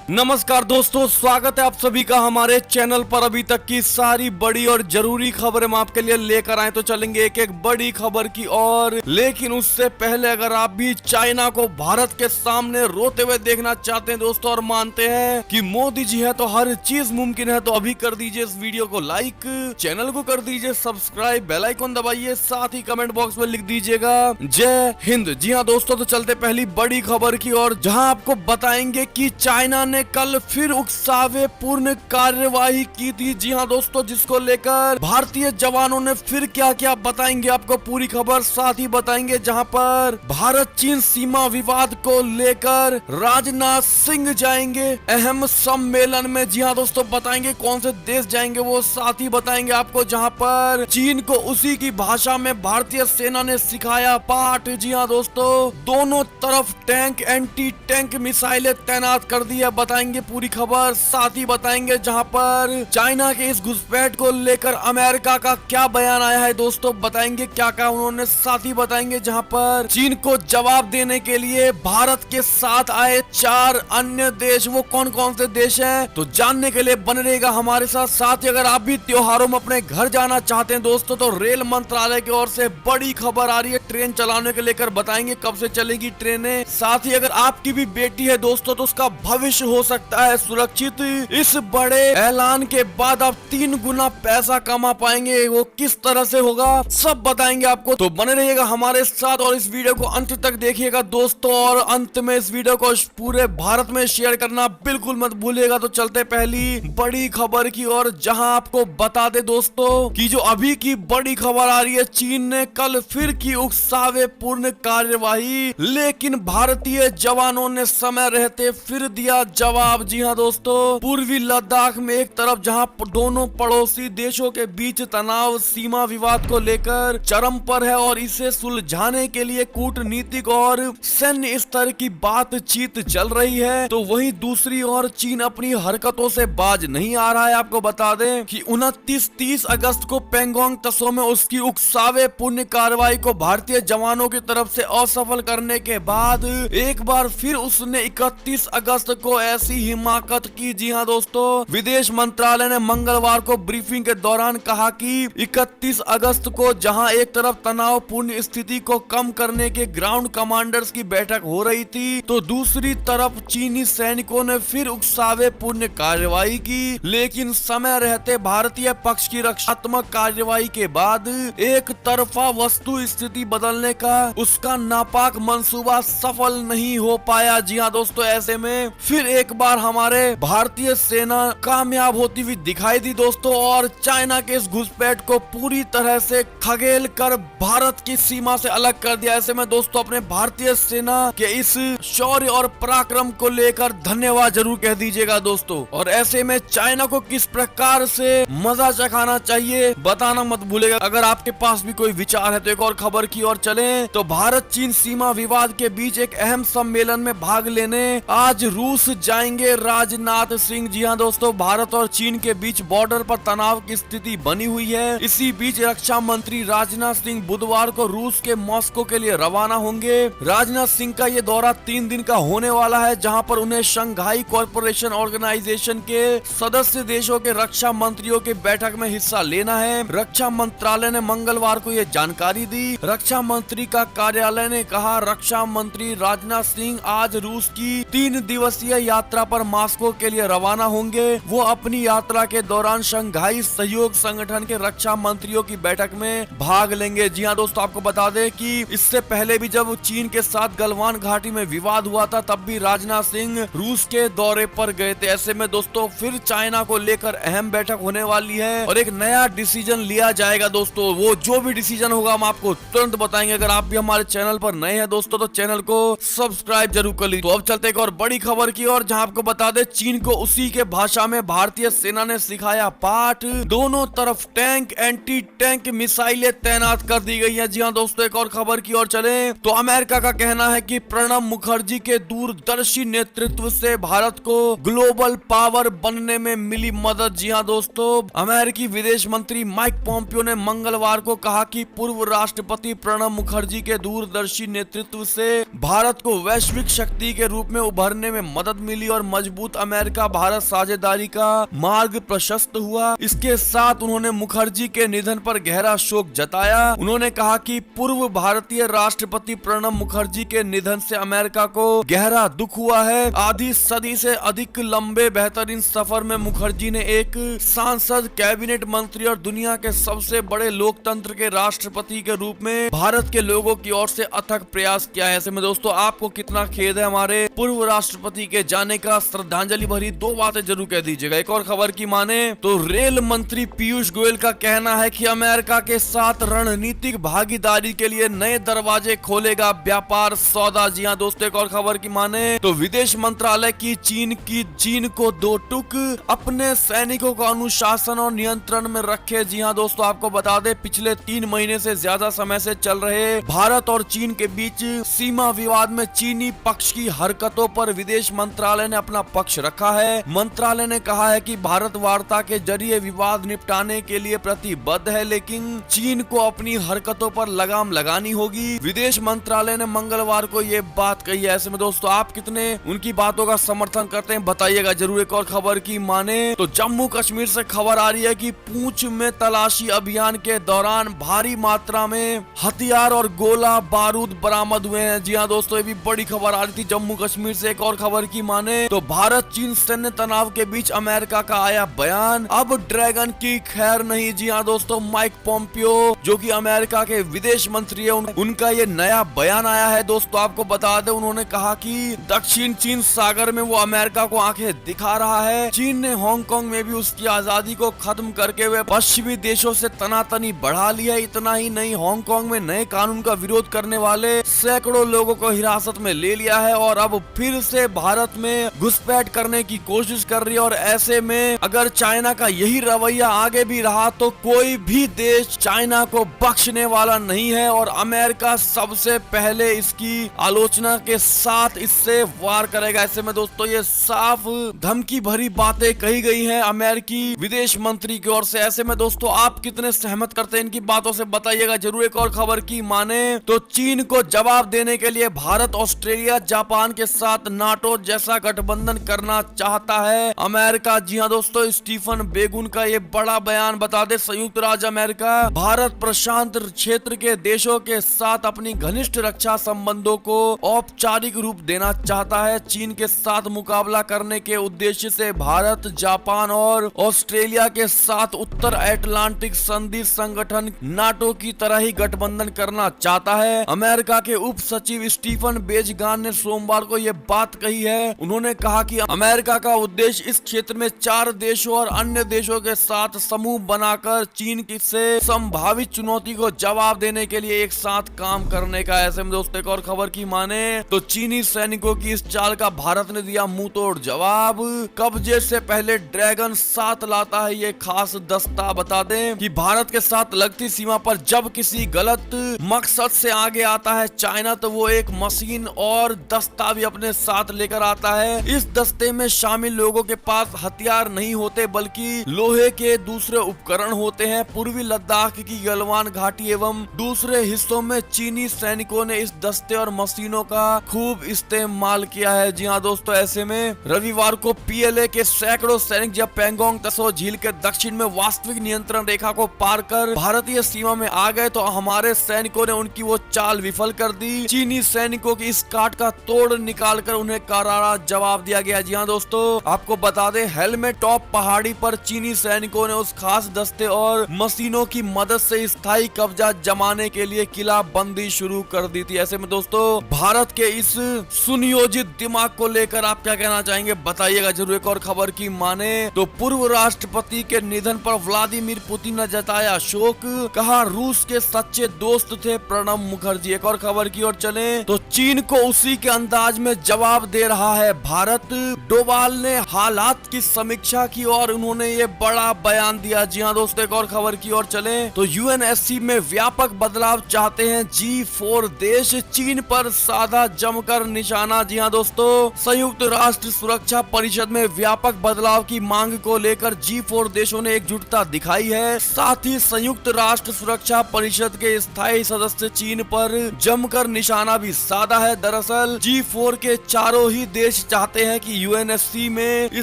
नमस्कार दोस्तों, स्वागत है आप सभी का हमारे चैनल पर। अभी तक की सारी बड़ी और जरूरी खबरें हम आपके लिए लेकर आए, तो चलेंगे एक एक बड़ी खबर की और। लेकिन उससे पहले अगर आप भी चाइना को भारत के सामने रोते हुए देखना चाहते हैं दोस्तों, और मानते हैं कि मोदी जी है तो हर चीज मुमकिन है, तो अभी कर दीजिए इस वीडियो को लाइक, चैनल को कर दीजिए सब्सक्राइब, बेल आइकन दबाइए, साथ ही कमेंट बॉक्स में लिख दीजिएगा जय हिंद। जी हाँ दोस्तों, तो चलते पहली बड़ी खबर की और, जहाँ आपको बताएंगे कि चाइना ने कल फिर उकसावे पूर्ण कार्यवाही की थी। जी हां दोस्तों, जिसको लेकर भारतीय जवानों ने फिर क्या क्या बताएंगे आपको पूरी खबर, साथ ही बताएंगे जहां पर भारत चीन सीमा विवाद को लेकर राजनाथ सिंह जाएंगे अहम सम्मेलन में। जी हां दोस्तों, बताएंगे कौन से देश जाएंगे वो, साथ ही बताएंगे आपको जहां पर चीन को उसी की भाषा में भारतीय सेना ने सिखाया पाठ। जी हां दोस्तों, दोनों तरफ टैंक, एंटी टैंक मिसाइलें तैनात कर दी है, बताएंगे पूरी खबर। साथ ही बताएंगे जहां पर चाइना के इस घुसपैठ को लेकर अमेरिका का क्या बयान आया है दोस्तों, बताएंगे क्या क्या उन्होंने। साथ ही बताएंगे जहां पर चीन को जवाब देने के लिए भारत के साथ आए 4 अन्य देश, वो कौन कौन से देश हैं, तो जानने के लिए बने रहेगा हमारे साथ। साथ ही अगर आप भी त्योहारों में अपने घर जाना चाहते हैं दोस्तों, तो रेल मंत्रालय की ओर से बड़ी खबर आ रही है ट्रेन चलाने के लेकर, बताएंगे कब से चलेगी ट्रेनें। साथ ही अगर आपकी भी बेटी है दोस्तों, तो उसका भविष्य हो सकता है सुरक्षित। इस बड़े ऐलान के बाद आप 3 गुना पैसा कमा पाएंगे, वो किस तरह से होगा सब बताएंगे आपको, तो बने रहिएगा हमारे साथ और इस वीडियो को अंत तक देखिएगा दोस्तों। और अंत में इस वीडियो को पूरे भारत में शेयर करना बिल्कुल मत भूलिएगा। तो चलते पहली बड़ी खबर की और, जहां आपको बता दे दोस्तों कि जो अभी की बड़ी खबर आ रही है, चीन ने कल फिर की उकसावे पूर्ण कार्यवाही, लेकिन भारतीय जवानों ने समय रहते फिर दिया जवाब। जी हां दोस्तों, पूर्वी लद्दाख में एक तरफ जहां दोनों पड़ोसी देशों के बीच तनाव सीमा विवाद को लेकर चरम पर है और इसे सुलझाने के लिए कूटनीतिक और सैन्य स्तर की बातचीत चल रही है, तो वहीं दूसरी ओर चीन अपनी हरकतों से बाज नहीं आ रहा है। आपको बता दें कि 29-30 अगस्त को पेंगोंग त्सो में उसकी उकसावे पूर्ण कार्रवाई को भारतीय जवानों की तरफ से असफल करने के बाद एक बार फिर उसने 31 अगस्त को ऐसी हिमाकत की। जी हां दोस्तों, विदेश मंत्रालय ने मंगलवार को ब्रीफिंग के दौरान कहा कि 31 अगस्त को जहां एक तरफ तनावपूर्ण स्थिति को कम करने के ग्राउंड कमांडर्स की बैठक हो रही थी, तो दूसरी तरफ चीनी सैनिकों ने फिर उकसावे पूर्ण कार्रवाई की, लेकिन समय रहते भारतीय पक्ष की रक्षात्मक कार्रवाई के बाद एक तरफा वस्तु स्थिति बदलने का उसका नापाक मंसूबा सफल नहीं हो पाया। जी हां दोस्तों, ऐसे में फिर एक बार हमारे भारतीय सेना कामयाब होती हुई दिखाई दी दोस्तों, और चाइना के इस घुसपैठ को पूरी तरह से खगेल कर भारत की सीमा से अलग कर दिया। ऐसे में दोस्तों अपने भारतीय सेना के इस शौर्य और पराक्रम को लेकर धन्यवाद जरूर कह दीजिएगा दोस्तों। और ऐसे में चाइना को किस प्रकार से मजा चखाना चाहिए बताना मत भूलेगा। अगर आपके पास भी कोई विचार है तो एक और खबर की ओर चलें, तो भारत चीन सीमा विवाद के बीच एक अहम सम्मेलन में भाग लेने आज रूस जाएंगे राजनाथ सिंह। जी हां दोस्तों, भारत और चीन के बीच बॉर्डर पर तनाव की स्थिति बनी हुई है। इसी बीच रक्षा मंत्री राजनाथ सिंह बुधवार को रूस के मॉस्को के लिए रवाना होंगे। राजनाथ सिंह का ये दौरा 3 दिन का होने वाला है, जहां पर उन्हें शंघाई कॉर्पोरेशन ऑर्गेनाइजेशन के सदस्य देशों के रक्षा मंत्रियों की बैठक में हिस्सा लेना है। रक्षा मंत्रालय ने मंगलवार को ये जानकारी दी। रक्षा मंत्री का कार्यालय ने कहा, रक्षा मंत्री राजनाथ सिंह आज रूस की 3 दिवसीय यात्रा पर मॉस्को के लिए रवाना होंगे। वो अपनी यात्रा के दौरान शंघाई सहयोग संगठन के रक्षा मंत्रियों की बैठक में भाग लेंगे। जी हां दोस्तों, आपको बता दें कि इससे पहले भी जब चीन के साथ गलवान घाटी में विवाद हुआ था, तब भी राजनाथ सिंह रूस के दौरे पर गए थे। ऐसे में दोस्तों फिर चाइना को लेकर अहम बैठक होने वाली है और एक नया डिसीजन लिया जाएगा दोस्तों। वो जो भी डिसीजन होगा हम आपको तुरंत बताएंगे। अगर आप भी हमारे चैनल पर नए हैं दोस्तों, तो चैनल को सब्सक्राइब जरूर कर लीजिए। तो अब चलते एक और बड़ी खबर की ओर, जहां आपको बता दें चीन को उसी के भाषा में भारतीय सेना ने सिखाया पाठ। दोनों तरफ टैंक, एंटी टैंक मिसाइलें तैनात कर दी गई हैं। जी हां दोस्तों, एक और खबर की ओर चले, तो अमेरिका का कहना है कि प्रणब मुखर्जी के दूरदर्शी नेतृत्व से भारत को ग्लोबल पावर बनने में मिली मदद। जी हां दोस्तों, अमेरिकी विदेश मंत्री माइक पोम्पियो ने मंगलवार को कहा कि पूर्व राष्ट्रपति प्रणब मुखर्जी के दूरदर्शी नेतृत्व से भारत को वैश्विक शक्ति के रूप में उभरने में मदद मिली मिली और मजबूत अमेरिका भारत साझेदारी का मार्ग प्रशस्त हुआ। इसके साथ उन्होंने मुखर्जी के निधन पर गहरा शोक जताया। उन्होंने कहा कि पूर्व भारतीय राष्ट्रपति प्रणब मुखर्जी के निधन से अमेरिका को गहरा दुख हुआ है। आधी सदी से अधिक लंबे बेहतरीन सफर में मुखर्जी ने एक सांसद, कैबिनेट मंत्री और दुनिया के सबसे बड़े लोकतंत्र के राष्ट्रपति के रूप में भारत के लोगों की ओर से अथक प्रयास किया है। ऐसे में दोस्तों आपको कितना खेद है हमारे पूर्व राष्ट्रपति के जाने का। श्रद्धांजलि भरी दो बातें जरूर कह दीजिएगा। एक और खबर की माने तो रेल मंत्री पीयूष गोयल का कहना है कि अमेरिका के साथ रणनीतिक भागीदारी के लिए नए दरवाजे खोलेगा व्यापार सौदा। जी हाँ दोस्तों, एक और खबर की माने तो विदेश मंत्रालय की चीन को दो टूक, अपने सैनिकों को अनुशासन और नियंत्रण में रखे। जी हाँ दोस्तों, आपको बता दें पिछले 3 महीने से ज्यादा समय से चल रहे भारत और चीन के बीच सीमा विवाद में चीनी पक्ष की हरकतों पर विदेश मंत्रालय ने अपना पक्ष रखा है। मंत्रालय ने कहा है कि भारत वार्ता के जरिए विवाद निपटाने के लिए प्रतिबद्ध है, लेकिन चीन को अपनी हरकतों पर लगाम लगानी होगी। विदेश मंत्रालय ने मंगलवार को ये बात कही है। ऐसे में दोस्तों आप कितने उनकी बातों का समर्थन करते हैं बताइएगा जरूर। एक और खबर की माने तो जम्मू कश्मीर से खबर आ रही है कि पूंछ में तलाशी अभियान के दौरान भारी मात्रा में हथियार और गोला बारूद बरामद हुए हैं। जी हाँ दोस्तों, ये भी बड़ी खबर आ रही थी जम्मू कश्मीर से। एक और खबर की माने तो भारत चीन सैन्य तनाव के बीच अमेरिका का आया बयान, अब ड्रैगन की खैर नहीं। जी हाँ दोस्तों, माइक पोम्पियो जो कि अमेरिका के विदेश मंत्री है, उनका ये नया बयान आया है। दोस्तों आपको बता दें उन्होंने कहा कि दक्षिण चीन सागर में वो अमेरिका को आंखें दिखा रहा है। चीन ने हांगकांग में भी उसकी आजादी को खत्म करके हुए पश्चिमी देशों से तनातनी बढ़ा लिया है। इतना ही नहीं, हांगकांग में नए कानून का विरोध करने वाले सैकड़ों लोगों को हिरासत में ले लिया है और अब फिर से भारत में घुसपैठ करने की कोशिश कर रही है। और ऐसे में अगर चाइना का यही रवैया आगे भी रहा तो कोई भी देश चाइना को बख्शने वाला नहीं है और अमेरिका सबसे पहले इसकी आलोचना के साथ इससे वार करेगा। ऐसे में दोस्तों ये साफ धमकी भरी बातें कही गई हैं अमेरिकी विदेश मंत्री की ओर से। ऐसे में दोस्तों आप कितने सहमत करते हैं इनकी बातों से बताइएगा जरूर। एक और खबर की माने तो चीन को जवाब देने के लिए भारत, ऑस्ट्रेलिया, जापान के साथ नाटो जैसा गठबंधन करना चाहता है अमेरिका। जी हाँ दोस्तों, स्टीफन बेगुन का ये बड़ा बयान। बता दे संयुक्त राज्य अमेरिका भारत प्रशांत क्षेत्र के देशों के साथ अपनी घनिष्ठ रक्षा संबंधों को औपचारिक रूप देना चाहता है। चीन के साथ मुकाबला करने के उद्देश्य से भारत, जापान और ऑस्ट्रेलिया के साथ उत्तर अटलांटिक संधि संगठन नाटो की तरह ही गठबंधन करना चाहता है। अमेरिका के उप सचिव स्टीफन बेजगान ने सोमवार को यह बात कही है। उन्होंने कहा कि अमेरिका का उद्देश्य इस क्षेत्र में 4 देशों और अन्य देशों के साथ समूह बनाकर चीन से संभावित चुनौती को जवाब देने के लिए एक साथ काम करने का। ऐसे में दोस्तों एक और खबर की माने तो चीनी सैनिकों की इस चाल का भारत ने दिया मुंह तोड़ जवाब। कब्जे से पहले ड्रैगन साथ लाता है ये खास दस्ता। बता दें कि भारत के साथ लगती सीमा पर जब किसी गलत मकसद से आगे आता है चाइना तो वो एक मशीन और दस्ता भी अपने साथ लेकर आता है। इस दस्ते में शामिल लोगों के पास हथियार नहीं होते बल्कि लोहे के दूसरे उपकरण होते हैं। पूर्वी लद्दाख की गलवान घाटी एवं दूसरे हिस्सों में चीनी सैनिकों ने इस दस्ते और मशीनों का खूब इस्तेमाल किया है। जी हाँ दोस्तों, ऐसे में रविवार को पीएलए के सैकड़ों सैनिक जब पेंगोंग त्सो झील के दक्षिण में वास्तविक नियंत्रण रेखा को पार कर भारतीय सीमा में आ गए तो हमारे सैनिकों ने उनकी वो चाल विफल कर दी। चीनी सैनिकों की इस काट का तोड़ निकालकर उन्हें करारा जवाब दिया गया। जी हाँ दोस्तों, आपको बता दें हेलमेट टॉप पहाड़ी पर चीनी सैनिकों ने उस खास दस्ते और मशीनों की मदद से स्थायी कब्जा जमाने के लिए किला बंदी शुरू कर दी थी। ऐसे में दोस्तों भारत के इस सुनियोजित दिमाग को लेकर आप क्या कहना चाहेंगे बताइएगा जरूर। एक और खबर की माने तो पूर्व राष्ट्रपति के निधन पर व्लादिमीर पुतिन ने जताया शोक, कहा रूस के सच्चे दोस्त थे प्रणब मुखर्जी। एक और खबर की ओर चले तो चीन को उसी के अंदाज में जवाब दे रहा है भारत। डोवाल ने हालात की समीक्षा की और उन्होंने ये बड़ा बयान दिया। जी हाँ दोस्तों, एक और खबर की ओर चले तो यूएनएससी में व्यापक बदलाव चाहते हैं G4 देश, चीन पर साधा जमकर निशाना। जी हाँ दोस्तों, संयुक्त राष्ट्र सुरक्षा परिषद में व्यापक बदलाव की मांग को लेकर G4 देशों ने एकजुटता दिखाई है। साथ ही संयुक्त राष्ट्र सुरक्षा परिषद के स्थायी सदस्य चीन पर जमकर निशाना भी साधा है। दरअसल G4 के चारों ही देश चाहते हैं कि यूएनएससी में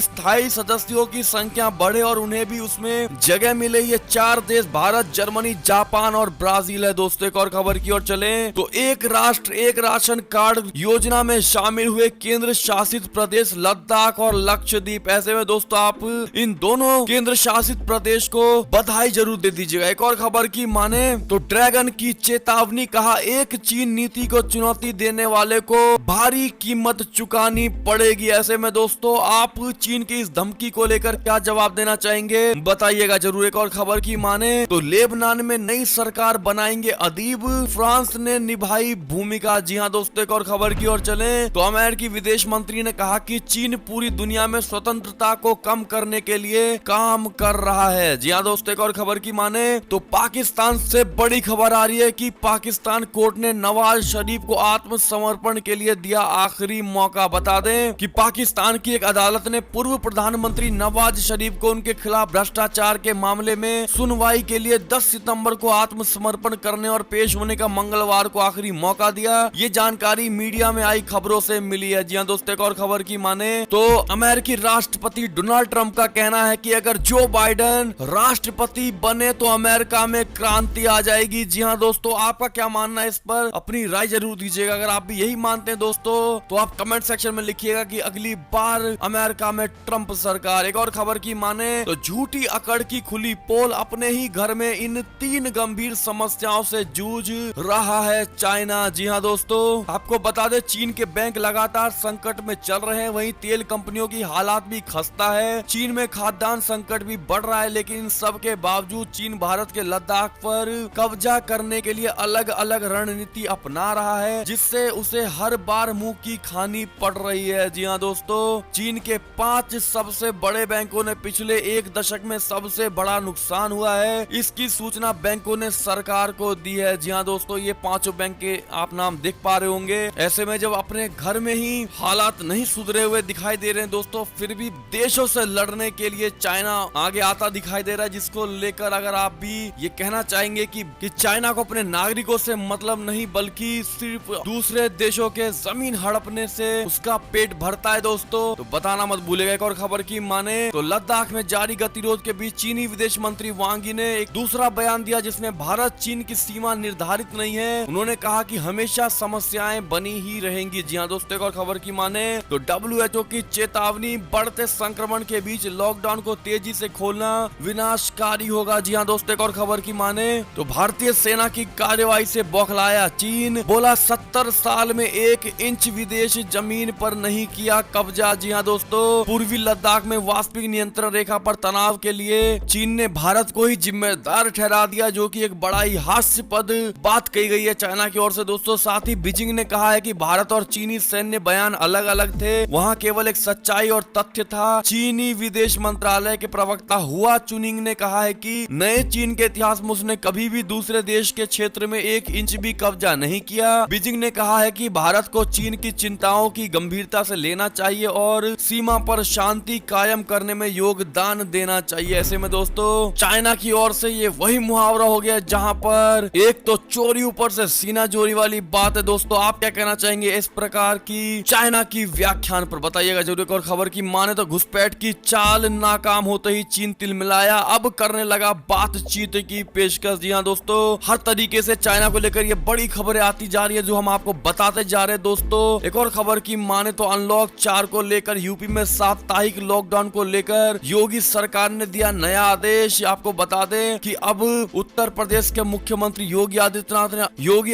स्थायी सदस्यों की संख्या बढ़े और उन्हें भी उसमें जगह मिले। ये 4 देश भारत, जर्मनी, जापान और ब्राजील है। दोस्तों एक और खबर की ओर चले तो एक राष्ट्र एक राशन कार्ड योजना में शामिल हुए केंद्र शासित प्रदेश लद्दाख और लक्षद्वीप। ऐसे में दोस्तों आप इन दोनों केंद्र शासित प्रदेश को बधाई जरूर दे दीजिएगा। एक और खबर की माने तो ड्रैगन की चेतावनी, कहा एक चीन नीति को चुनौती देने वाले को भारी कीमत चुकानी पड़ेगी। ऐसे में दोस्तों आप चीन की इस धमकी को लेकर क्या जवाब देना चाहेंगे, बताइएगा जरूर। एक और खबर की माने तो लेबनान में नई सरकार बनाएंगे अदीब, फ्रांस ने निभाई भूमिका। जी हाँ दोस्तों एक और खबर की ओर चले तो अमेरिकी विदेश मंत्री ने कहा कि चीन पूरी दुनिया में स्वतंत्रता को कम करने के लिए काम कर रहा है। जी हाँ दोस्तों एक और खबर की माने तो पाकिस्तान से बड़ी खबर आ रही है कि पाकिस्तान कोर्ट ने नवाज शरीफ को आत्मसमर्पण के लिए दिया आखिरी मौका। बता दें कि पाकिस्तान की एक अदालत ने पूर्व प्रधानमंत्री नवाज शरीफ को उनके खिलाफ भ्रष्टाचार के मामले में सुनवाई के लिए 10 सितंबर को आत्मसमर्पण करने और पेश होने का मंगलवार को आखिरी मौका दिया। ये जानकारी मीडिया में आई खबरों से मिली है। जी हाँ दोस्तों एक और खबर की माने तो अमेरिकी राष्ट्रपति डोनाल्ड ट्रंप का कहना है कि अगर जो बाइडेन राष्ट्रपति बने तो अमेरिका में क्रांति आ जाएगी। जी हाँ दोस्तों आपका क्या मानना है इस पर, अपनी राय जरूर दीजिएगा। अगर आप भी यही मानते हैं दोस्तों तो आप कमेंट सेक्शन में लिखिएगा कि अगली बार अमेरिका में ट्रंप सरकार। एक और खबर की माने तो झूठी अकड़ की खुली पोल, अपने ही घर में इन 3 गंभीर समस्याओं से जूझ रहा है चाइना। जी हाँ दोस्तों आपको बता दें चीन के बैंक लगातार संकट में चल रहे हैं, वहीं तेल कंपनियों की हालात भी खस्ता है। चीन में खाद्यान्न संकट भी बढ़ रहा है, लेकिन इन सब के बावजूद चीन भारत के लद्दाख पर कब्जा करने के लिए अलग अलग रणनीति अपना रहा है, जिससे उसे हर बार मुंह की खानी पड़ रही है। जी हाँ दोस्तों चीन के 5 सबसे बड़े बैंकों ने पिछले 1 दशक में सबसे बड़ा नुकसान हुआ है। इसकी सूचना बैंकों ने सरकार को दी है। जी हाँ दोस्तों ये 5 बैंक के आप नाम देख पा रहे होंगे। ऐसे में जब अपने घर में ही हालात नहीं सुधरे हुए दिखाई दे रहे हैं दोस्तों, फिर भी देशों से लड़ने के लिए चाइना आगे आता दिखाई दे रहा है, जिसको लेकर अगर आप भी ये कहना चाहेंगे कि चाइना को अपने नागरिकों से मतलब नहीं बल्कि सिर्फ दूसरे देशों के जमीन हड़पने से उसका पेट भरता है दोस्तों, तो बताना मत भूलेगा। एक और खबर की माने तो लद्दाख में जारी गतिरोध के बीच चीनी विदेश मंत्री वांग यी ने एक दूसरा बयान दिया, जिसमें भारत चीन की सीमा निर्धारित नहीं है। उन्होंने कहा कि हमेशा समस्याएं बनी ही रहेंगी। जी हाँ दोस्तों एक और खबर की माने तो WHO की चेतावनी, बढ़ते संक्रमण के बीच लॉकडाउन को तेजी से खोलना विनाशकारी होगा। जी हाँ दोस्तों एक और खबर की माने तो भारतीय सेना की कार्रवाई से बौखलाया चीन, बोला 70 साल में 1 इंच विदेश जमीन पर नहीं किया कब्जा। जी हाँ दोस्तों पूर्वी लद्दाख में वास्तविक नियंत्रण रेखा पर तनाव के लिए चीन ने भारत को ही जिम्मेदार ठहरा दिया, जो कि एक बड़ा ही हास्यास्पद बात कही गई है चाइना की ओर से दोस्तों। साथ ही बीजिंग ने कहा है कि भारत और चीनी सैन्य बयान अलग अलग थे, वहाँ केवल एक सच्चाई और तथ्य था। चीनी विदेश मंत्रालय के प्रवक्ता हुआ चुनिंग ने कहा है कि नए चीन के इतिहास में उसने कभी भी दूसरे देश के क्षेत्र में 1 इंच भी कब्जा नहीं किया। बीजिंग ने कहा है कि भारत को चीन की चिंताओं की गंभीरता से लेना चाहिए और सीमा पर शांति कायम करने में योगदान देना चाहिए। ऐसे में दोस्तों चाइना की ओर से ये वही मुहावरा हो गया जहां पर एक तो चोरी ऊपर से सीना चोरी वाली बात है दोस्तों। आप क्या कहना चाहेंगे इस प्रकार की चाइना की व्याख्यान पर, बताइएगा जरूर। और खबर की माने तो घुसपैठ की चाल नाकाम होते ही चीन तिलमिलाया, अब करने लगा बातचीत की पेशकश। जी हाँ दोस्तों हर तरीके से चाइना को लेकर ये बड़ी खबरें आती जा रही है जो हम आपको बताते जा रहे हैं दोस्तों। एक और खबर की माने तो अनलॉक 4 को लेकर यूपी में साप्ताहिक लॉकडाउन को लेकर योगी सरकार ने दिया नया आदेश। आपको बता दें कि अब उत्तर प्रदेश के मुख्यमंत्री योगी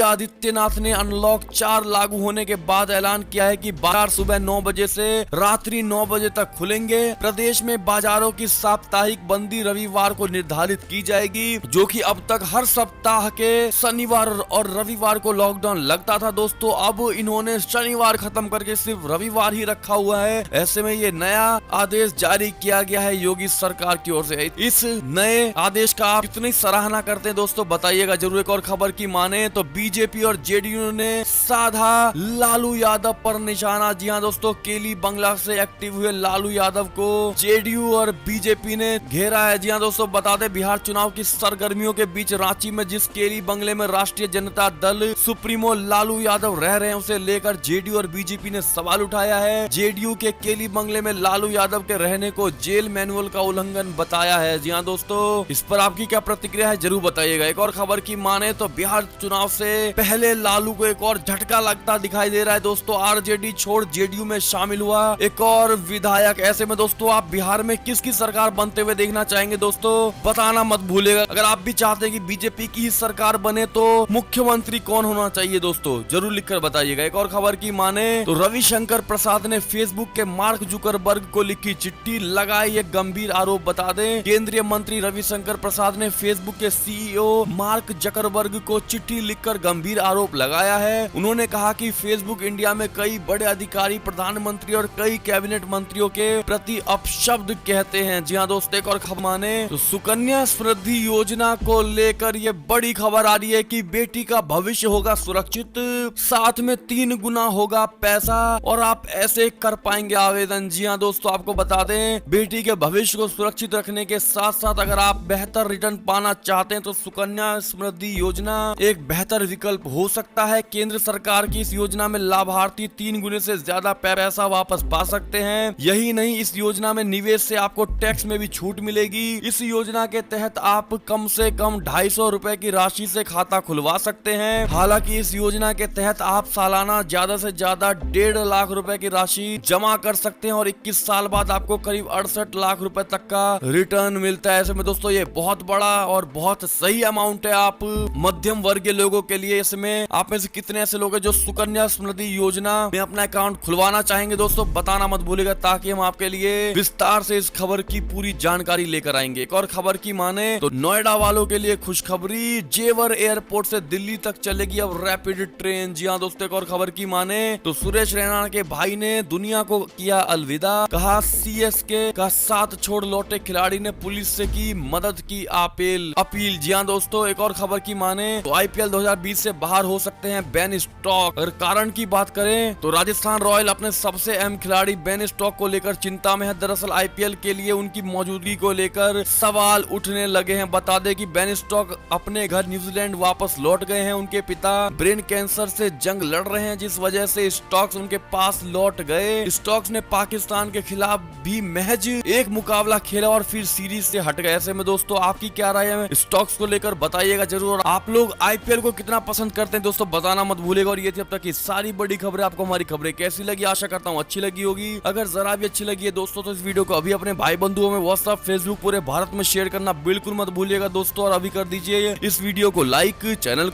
आदित्यनाथ ने अनलॉक 4 लागू होने के बाद ऐलान किया है कि बाजार सुबह 9 बजे से रात्रि 9 बजे तक खुलेंगे। प्रदेश में बाजारों की साप्ताहिक बंदी रविवार को निर्धारित की जाएगी, जो कि अब तक हर सप्ताह के शनिवार और रविवार को लॉकडाउन लगता था दोस्तों। अब इन्होंने शनिवार खत्म करके सिर्फ रविवार ही रखा हुआ है। ऐसे में ये नया आदेश जारी किया गया है योगी सरकार की ओर से। इस नए आदेश का आप कितनी सराहना करते हैं दोस्तों, बताइएगा जरूर। एक और खबर की माने तो बीजेपी और जेडीयू ने साधा लालू यादव पर निशाना। जी हाँ दोस्तों केली बंगला से एक्टिव हुए लालू यादव को जेडीयू और बीजेपी ने घेरा है। जी हाँ दोस्तों बता दें बिहार चुनाव की सरगर्मियों के बीच रांची में जिस केली बंगले में राष्ट्रीय जनता दल सुप्रीमो लालू यादव रह रहे हैं, उसे लेकर जेडीयू और बीजेपी ने सवाल उठाए दिखाया है। जेडीयू के केली बंगले में लालू यादव के रहने को जेल मैनुअल का उल्लंघन बताया है। जी हाँ दोस्तों, इस पर आपकी क्या प्रतिक्रिया है जरूर बताइएगा। एक और खबर की माने तो बिहार चुनाव से पहले लालू को एक और झटका लगता दिखाई दे रहा है दोस्तों। आरजेडी छोड़ जेडीयू में शामिल हुआ एक और विधायक। ऐसे में दोस्तों आप बिहार में किसकी सरकार बनते हुए देखना चाहेंगे दोस्तों, बताना मत भूलिएगा। अगर आप भी चाहते हैं कि बीजेपी की ही सरकार बने तो मुख्यमंत्री कौन होना चाहिए दोस्तों, जरूर लिखकर बताइएगा। एक और खबर की माने तो रविशंकर प्रसाद ने फेसबुक के मार्क जुकरबर्ग को लिखी चिट्ठी, लगाई एक गंभीर आरोप। बता दें, केंद्रीय मंत्री रविशंकर प्रसाद ने फेसबुक के सीईओ मार्क जकरबर्ग को चिट्ठी लिखकर गंभीर आरोप लगाया है। उन्होंने कहा कि फेसबुक इंडिया में कई बड़े अधिकारी, प्रधानमंत्री और कई कैबिनेट मंत्रियों के प्रति अपशब्द कहते हैं। जी हाँ दोस्तों, एक और खबर माने तो सुकन्या समृद्धि योजना को लेकर ये बड़ी खबर आ रही है कि बेटी का भविष्य होगा सुरक्षित, साथ में 3 गुना होगा पैसा और आप ऐसे कर पाएंगे आवेदन। जी हाँ दोस्तों, आपको बता दें, बेटी के भविष्य को सुरक्षित रखने के साथ साथ अगर आप बेहतर रिटर्न पाना चाहते हैं तो सुकन्या समृद्धि योजना एक बेहतर विकल्प हो सकता है। केंद्र सरकार की इस योजना में लाभार्थी 3 गुने से ज्यादा पैसा वापस पा सकते हैं। यही नहीं, इस योजना में निवेश से आपको टैक्स में भी छूट मिलेगी। इस योजना के तहत आप कम से कम 250 रुपए की राशि से खाता खुलवा सकते हैं। हालांकि इस योजना के तहत आप सालाना ज्यादा से ज्यादा 1.5 लाख रुपए की राशि जमा कर सकते हैं और 21 साल बाद आपको करीब 68 लाख रुपए तक का रिटर्न मिलता है। ऐसे में दोस्तों ये बहुत बड़ा और बहुत सही अमाउंट है आप मध्यम वर्गीय लोगों के लिए। इसमें आप में से कितने ऐसे लोग हैं जो सुकन्या समृद्धि योजना में अपना अकाउंट खुलवाना चाहेंगे दोस्तों, बताना मत भूलिएगा, ताकि हम आपके लिए विस्तार से इस खबर की पूरी जानकारी लेकर आएंगे। एक और खबर की माने तो नोएडा वालों के लिए खुशखबरी, जेवर एयरपोर्ट से दिल्ली तक चलेगी अब रैपिड ट्रेन। जी हाँ दोस्तों, एक और खबर की माने तो सुरेश रैना के भाई ने दुनिया को किया अलविदा, कहा सीएसके का साथ छोड़ लौटे खिलाड़ी ने पुलिस से की मदद की अपील। जी हाँ दोस्तों, एक और खबर की माने तो आईपीएल 2020 से बाहर हो सकते हैं बेन स्टोक्स। अगर कारण की बात करें तो राजस्थान रॉयल अपने सबसे अहम खिलाड़ी बेन स्टोक्स को लेकर चिंता में है। दरअसल आईपीएल के लिए उनकी मौजूदगी को लेकर सवाल उठने लगे हैं। बता दें कि बेन स्टोक्स अपने घर न्यूजीलैंड वापस लौट गए हैं। उनके पिता ब्रेन कैंसर से जंग लड़ रहे हैं, जिस वजह से स्टोक्स उनके पास लौट गए। स्टोक्स ने पाकिस्तान के खिलाफ भी महज एक मुकाबला खेला और फिर सीरीज से हट गए। ऐसे में दोस्तों आपकी क्या राय है स्टोक्स को लेकर, बताइएगा जरूर। आप लोग आईपीएल को कितना पसंद करते हैं दोस्तों, बताना मत भूलिएगा। और ये थी अब तक की सारी बड़ी खबरें। आपको हमारी खबरें कैसी लगी, आशा करता हूँ अच्छी लगी होगी। अगर जरा भी अच्छी लगी है दोस्तों तो इस वीडियो को अभी अपने भाई बंधुओं में व्हाट्सएप, फेसबुक पूरे भारत में शेयर करना बिल्कुल मत भूलिएगा दोस्तों। और अभी कर दीजिए इस वीडियो को लाइक, चैनल